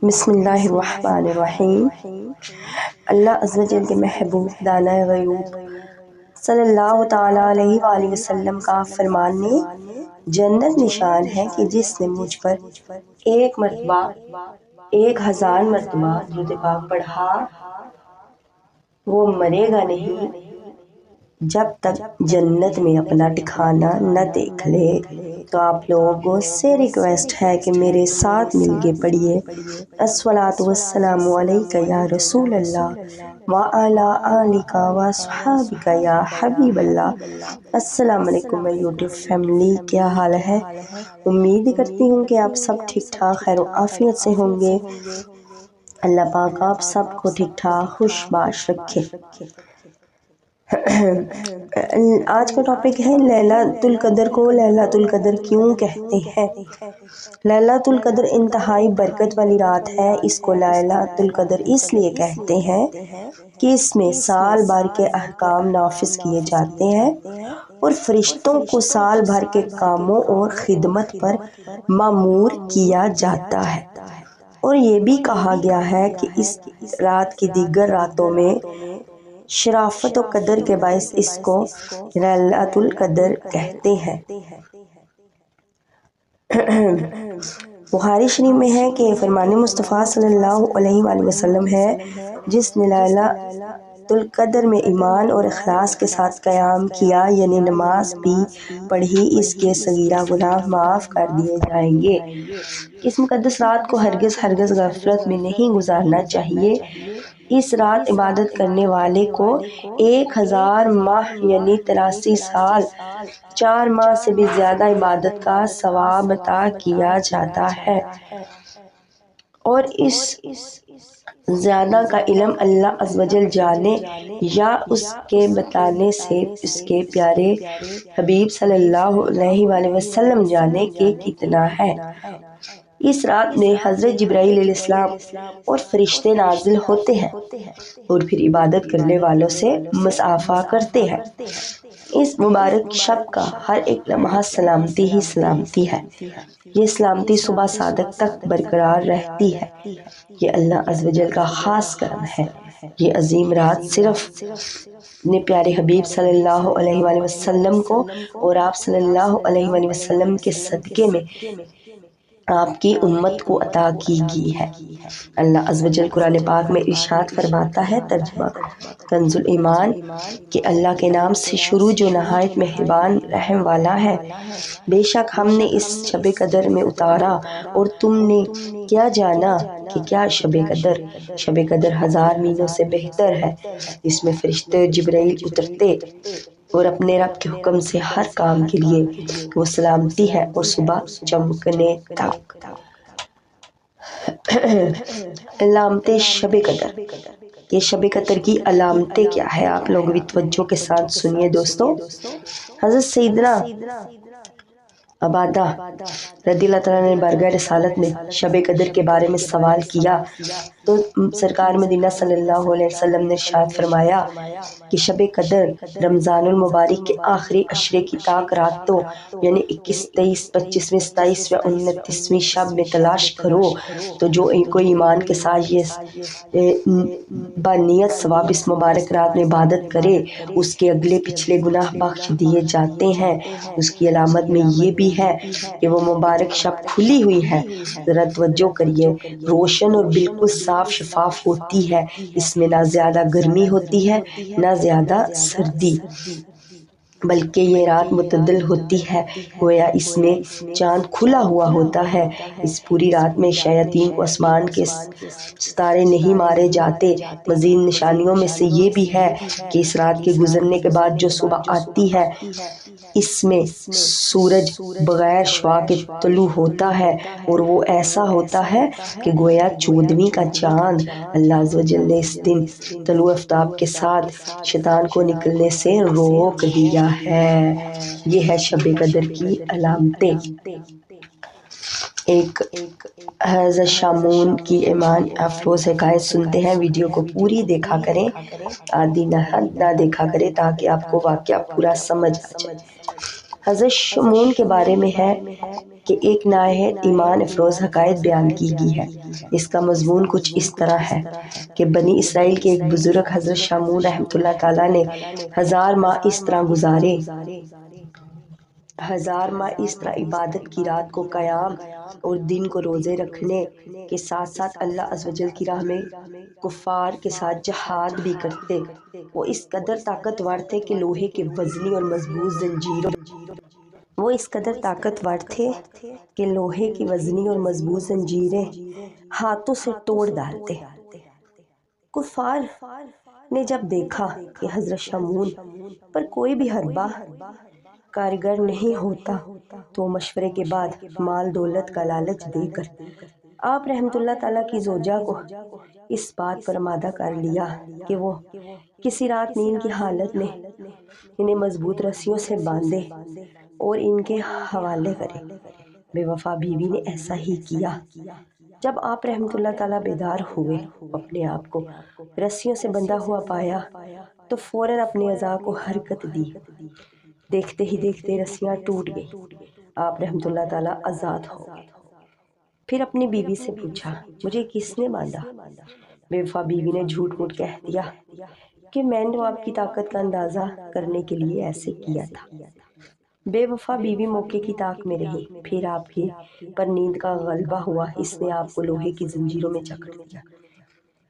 بسم اللہ الرحمن الرحیم۔ اللہ عز و جل کے محبوب دانا غیوب صلی اللہ تعالیٰ علیہ وآلہ وسلم کا فرمان نے جنت نشان ہے کہ جس نے مجھ پر ایک مرتبہ 1000 مرتبہ درود پاک پڑھا وہ مرے گا نہیں جب تک جنت میں اپنا ٹھکانہ نہ دیکھ لے۔ تو آپ لوگوں سے ریکویسٹ ہے کہ میرے ساتھ مل کے پڑھیے الصلاۃ والسلام علیک یا رسول اللہ وعلی آلک واصحابک یا حبیب اللہ۔ السلام علیکم میری یوٹیوب فیملی، کیا حال ہے؟ امید کرتی ہوں کہ آپ سب ٹھیک ٹھاک خیر و عافیت سے ہوں گے۔ اللہ پاک آپ سب کو ٹھیک ٹھاک خوش باش رکھے۔ آج کا ٹاپک ہے لیلۃ القدر کو لیلۃ القدر کیوں کہتے ہیں؟ لیلۃ القدر انتہائی برکت والی رات ہے۔ اس کو لیلۃ القدر اس لیے کہتے ہیں کہ اس میں سال بھر کے احکام نافذ کیے جاتے ہیں اور فرشتوں کو سال بھر کے کاموں اور خدمت پر مامور کیا جاتا ہے، اور یہ بھی کہا گیا ہے کہ اس رات کی دیگر راتوں میں شرافت و قدر کے باعث اس کو لیلۃ القدر کہتے ہیں۔ بخاری شریف میں ہے کہ فرمان مصطفیٰ صلی اللہ علیہ وآلہ وسلم ہے، جس نے لیلۃ القدر میں ایمان اور اخلاص کے ساتھ قیام کیا، یعنی نماز بھی پڑھی، اس کے صغیرہ گناہ معاف کر دیے جائیں گے۔ اس مقدس رات کو ہرگز غفلت میں نہیں گزارنا چاہیے۔ اس رات عبادت کرنے والے کو 1000 ماہ یعنی 83 سال 4 ماہ سے بھی زیادہ عبادت کا ثواب عطا کیا جاتا ہے، اور اس زیادہ کا علم اللہ عز و جل جانے یا اس کے بتانے سے اس کے پیارے حبیب صلی اللہ علیہ وآلہ وسلم جانے کہ کتنا ہے۔ اس رات میں حضرت جبرائیل علیہ السلام اور فرشتے نازل ہوتے ہیں اور پھر عبادت کرنے والوں سے مصافحہ کرتے ہیں۔ اس مبارک شب کا ہر ایک لمحہ سلامتی ہی سلامتی ہے۔ یہ سلامتی صبح صادق تک برقرار رہتی ہے۔ یہ اللہ عز و جل کا خاص کرم ہے۔ یہ عظیم رات صرف اپنے پیارے حبیب صلی اللہ علیہ وآلہ وسلم کو اور آپ صلی اللہ علیہ وآلہ وسلم کے صدقے میں آپ کی امت کو عطا کی گئی ہے۔ اللہ عز و جل قرآن پاک میں ارشاد فرماتا ہے، ترجمہ کنز ایمان، کہ اللہ کے نام سے شروع جو نہایت مہربان رحم والا ہے۔ بے شک ہم نے اس شب قدر میں اتارا اور تم نے کیا جانا کہ کیا شب قدر 1000 مہینوں سے بہتر ہے۔ اس میں فرشتے جبرائیل اترتے اور اپنے رب کے حکم سے ہر کام کے لیے وہ سلامتی ہے اور صبح چمکنے تک۔ علامتیں شب قدر۔ یہ شب قدر کی علامتیں کیا ہے؟ آپ لوگ بھی توجہ کے ساتھ سنیے دوستو۔ حضرت سیدنا عبادہ رضی اللہ تعالیٰ نے بارگاہ رسالت میں شب قدر کے بارے میں سوال کیا تو سرکار مدینہ صلی اللہ علیہ وسلم نے ارشاد فرمایا کہ شب قدر رمضان المبارک کے آخری عشرے کی تاک راتوں یعنی 21، 23، 25، 27 و 29ویں شب میں تلاش کرو، تو جو کوئی ایمان کے ساتھ یہ بنیت ثواب اس مبارک رات میں عبادت کرے اس کے اگلے پچھلے گناہ بخش دیے جاتے ہیں۔ اس کی علامت میں یہ بھی ہے کہ وہ مبارک شب کھلی ہوئی ہے، ذرا توجہ کریے، روشن اور بالکل صاف شفاف ہوتی ہے۔ اس میں نہ زیادہ گرمی ہوتی ہے نہ زیادہ سردی، بلکہ یہ رات معتدل ہوتی ہے، گویا اس میں چاند کھلا ہوا ہوتا ہے۔ اس پوری رات میں شیاطین کو آسمان کے ستارے نہیں مارے جاتے۔ مزید نشانیوں میں سے یہ بھی ہے کہ اس رات کے گزرنے کے بعد جو صبح آتی ہے اس میں سورج بغیر شعاع کے طلوع ہوتا ہے، اور وہ ایسا ہوتا ہے کہ گویا 14ویں کا چاند۔ اللہ عز و جل نے اس دن طلوع آفتاب کے ساتھ شیطان کو نکلنے سے روک دیا ہے۔ یہ ہے شب قدر کی علامتیں۔ ایک حضرت شامون کی ایمان افروز حکایت سنتے ہیں، ویڈیو کو پوری دیکھا کریں، آدھی نہ دیکھا کریں تاکہ آپ کو واقعہ پورا سمجھ آ جائے۔ حضرت شامون کے بارے میں ہے کہ ایک نہایت ایمان افروز حقائق بیان کی گئی ہے۔ اس کا مضمون کچھ اس طرح ہے کہ بنی اسرائیل کے ایک بزرگ حضرت شامون رحمۃ اللہ تعالیٰ نے 1000 ماہ اس طرح گزارے، 1000 ماہ اس طرح عبادت کی، رات کو قیام اور دن کو روزے رکھنے کے ساتھ ساتھ اللہ عز و جل کی راہ میں کفار کے ساتھ جہاد بھی کرتے۔ وہ اس قدر طاقتور تھے کہ لوہے کے وزنی اور مضبوط زنجیروں وہ اس قدر طاقتور تھے کہ لوہے کی وزنی اور مضبوط زنجیریں ہاتھوں سے توڑ ڈالتے۔ کفار نے جب دیکھا کہ حضرت شمعون پر کوئی بھی حربہ کارگر نہیں ہوتا تو مشورے کے بعد مال دولت کا لالچ دے کر آپ رحمۃ اللہ تعالیٰ کی زوجہ کو اس بات پر آمادہ کر لیا کہ وہ کسی رات نیند کی حالت میں انہیں مضبوط رسیوں سے باندھے اور ان کے حوالے کرے۔ بے وفا بیوی نے ایسا ہی کیا۔ جب آپ رحمۃ اللہ تعالیٰ بیدار ہوئے، اپنے آپ کو رسیوں سے بندھا ہوا پایا تو فوراً اپنے اعضاء کو حرکت دی۔ دیکھتے ہی دیکھتے رسیاں ٹوٹ گئیں، آپ رحمۃ اللہ تعالیٰ آزاد ہو گئے۔ پھر اپنی بیوی سے پوچھا، مجھے کس نے باندھا؟ بے وفا بیوی نے جھوٹ موٹ کہہ دیا کہ میں نے آپ کی طاقت کا اندازہ کرنے کے لیے ایسے کیا تھا۔ بے وفا بیوی موقع کی طاق میں رہی، پھر آپ کی پر نیند کا غلبہ ہوا، اس نے آپ کو لوہے کی زنجیروں میں جکڑ لیا۔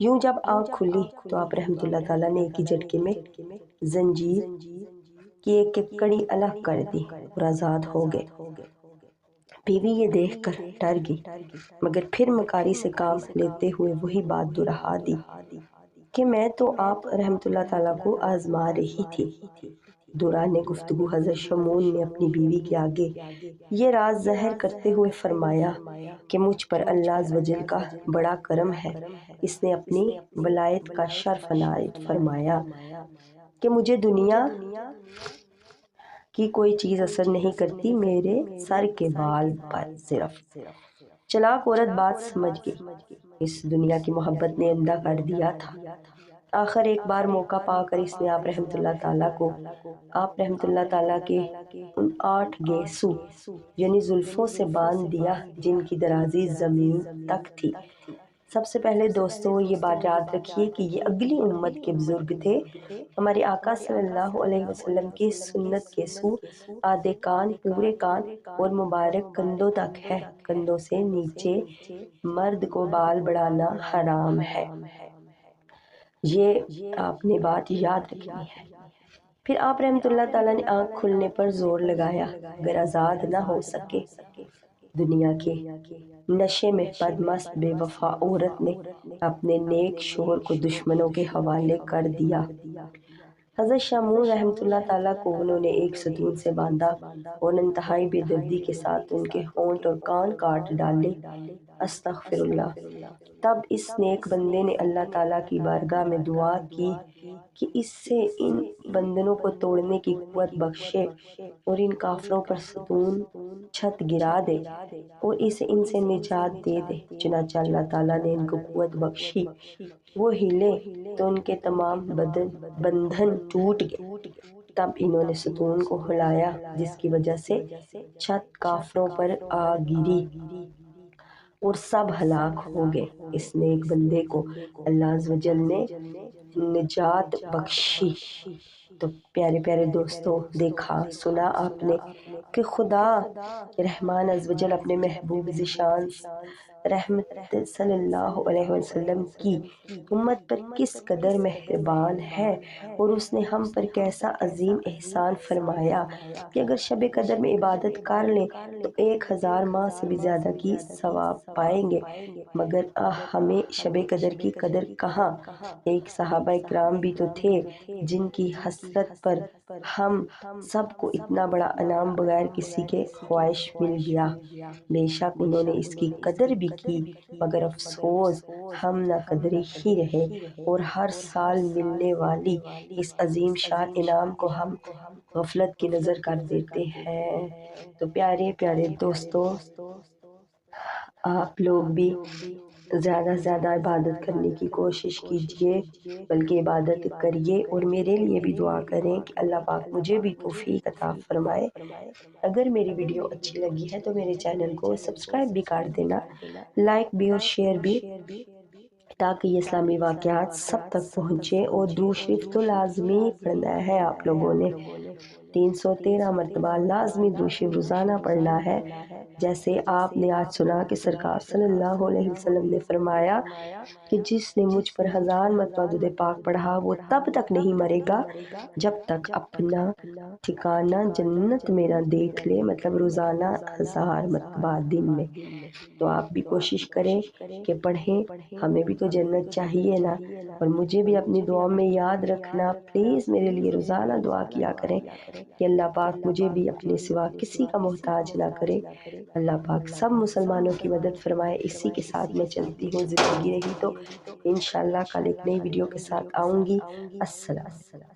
یوں جب آنکھ کھلی تو آپ رحمۃ اللہ تعالیٰ نے ایک ہی جھٹکے میں زنجیر کی ایک ایک کڑی الگ کر دی اور آزاد ہو گئے۔ بیوی یہ دیکھ کر ڈر گئی، مگر پھر مکاری سے کام لیتے ہوئے وہی بات دہرا دی کہ میں تو آپ رحمۃ اللہ تعالیٰ کو آزما رہی تھی۔ دوران گفتگو حضرت شمعون نے اپنی بیوی کے آگے یہ راز ظاہر کرتے ہوئے فرمایا کہ مجھ پر اللہ عز و جل کا بڑا کرم ہے، اس نے اپنی ولایت کا شرف عنایت فرمایا کہ مجھے دنیا کی کوئی چیز اثر نہیں کرتی، میرے سر کے بال پر صرف۔ چلاک عورت بات سمجھ گئی، اس دنیا کی محبت نے اندھا کر دیا تھا۔ آخر ایک بار موقع پا کر اس نے آپ رحمۃ اللہ تعالیٰ کو آپ رحمۃ اللہ تعالیٰ کے ان 8 گیسو یعنی زلفوں سے باندھ دیا جن کی درازی زمین تک تھی۔ سب سے پہلے دوستو یہ بات یاد رکھیے کہ یہ اگلی امت کے بزرگ تھے۔ ہمارے آقا صلی اللہ علیہ وسلم کی سنت کے سو آدھے کان، پورے کان اور مبارک کندھوں تک ہے، کندھوں سے نیچے مرد کو بال بڑھانا حرام ہے۔ یہ آپ نے بات یاد رکھنی ہے۔ پھر آپ رحمۃ اللہ تعالیٰ نے آنکھ کھلنے پر زور لگایا، اگر آزاد نہ ہو سکے۔ دنیا کے نشے میں بدمست بے وفا عورت نے اپنے نیک شوہر کو دشمنوں کے حوالے کر دیا۔ حضرت شمعون رحمۃ اللہ تعالیٰ کو انہوں نے ایک ستون سے باندھا اور انتہائی بے دردی کے ساتھ ان کے ہونٹ اور کان کاٹ ڈالے۔ استغفر اللہ۔ تب اس نیک بندے نے اللہ تعالیٰ کی بارگاہ میں دعا کی کہ اس سے ان بندنوں کو توڑنے کی قوت بخشے اور ان کافروں پر ستون چھت گرا دے اور اسے ان سے نجات دے دے۔ چنانچہ اللہ تعالیٰ نے ان کو قوت بخشی، وہ ہلے تو ان کے تمام بندھن ٹوٹ گئے۔ تب انہوں نے ستون کو ہلایا جس کی وجہ سے چھت کافروں پر آ گری اور سب ہلاک ہو گئے۔ اس نیک بندے کو اللہ عز و جل نے نجات بخشی۔ تو پیارے پیارے دوستو، دیکھا سنا آپ نے کہ خدا رحمان عز و جل اپنے محبوب ذیشان رحمت صلی اللہ علیہ وسلم کی امت پر کس قدر مہربان ہے، اور اس نے ہم پر کیسا عظیم احسان فرمایا کہ اگر شب قدر میں عبادت کر لیں تو 1000 ماہ سے بھی زیادہ کی ثواب پائیں گے، مگر ہمیں شب قدر کی قدر کہاں۔ ایک صحابہ اکرام بھی تو تھے جن کی حسرت پر ہم سب کو اتنا بڑا انعام بغیر کسی کے خواہش مل گیا۔ بے شک انہوں نے اس کی قدر بھی کی، مگر افسوس ہم نہ قدرے ہی رہے، اور ہر سال ملنے والی اس عظیم شان انعام کو ہم غفلت کی نظر کر دیتے ہیں۔ تو پیارے پیارے دوستو، آپ لوگ بھی زیادہ سے زیادہ عبادت کرنے کی کوشش کیجیے، بلکہ عبادت کریے اور میرے لیے بھی دعا کریں کہ اللہ پاک مجھے بھی توفیق عطا فرمائے۔ اگر میری ویڈیو اچھی لگی ہے تو میرے چینل کو سبسکرائب بھی کر دینا، لائک بھی اور شیئر بھی، تاکہ یہ اسلامی واقعات سب تک پہنچے۔ اور درود شریف تو لازمی پڑھنا ہے آپ لوگوں نے، 313 مرتبہ لازمی درود شریف روزانہ پڑھنا ہے۔ جیسے آپ نے آج سنا کہ سرکار صلی اللہ علیہ وسلم نے فرمایا کہ جس نے مجھ پر 1000 مرتبہ درود پاک پڑھا وہ تب تک نہیں مرے گا جب تک اپنا ٹھکانہ جنت میں نہ دیکھ لے، مطلب روزانہ 1000 مرتبہ دن میں۔ تو آپ بھی کوشش کریں کہ پڑھیں، ہمیں بھی تو جنت چاہیے نا۔ اور مجھے بھی اپنی دعاؤں میں یاد رکھنا، پلیز میرے لیے روزانہ دعا کیا کریں کہ اللہ پاک مجھے بھی اپنے سوا کسی کا محتاج نہ کرے۔ اللہ پاک سب مسلمانوں کی مدد فرمائے۔ اسی کے ساتھ میں چلتی ہوں، زندگی رہی تو انشاءاللہ کل ایک نئی ویڈیو کے ساتھ آؤں گی۔ السلام۔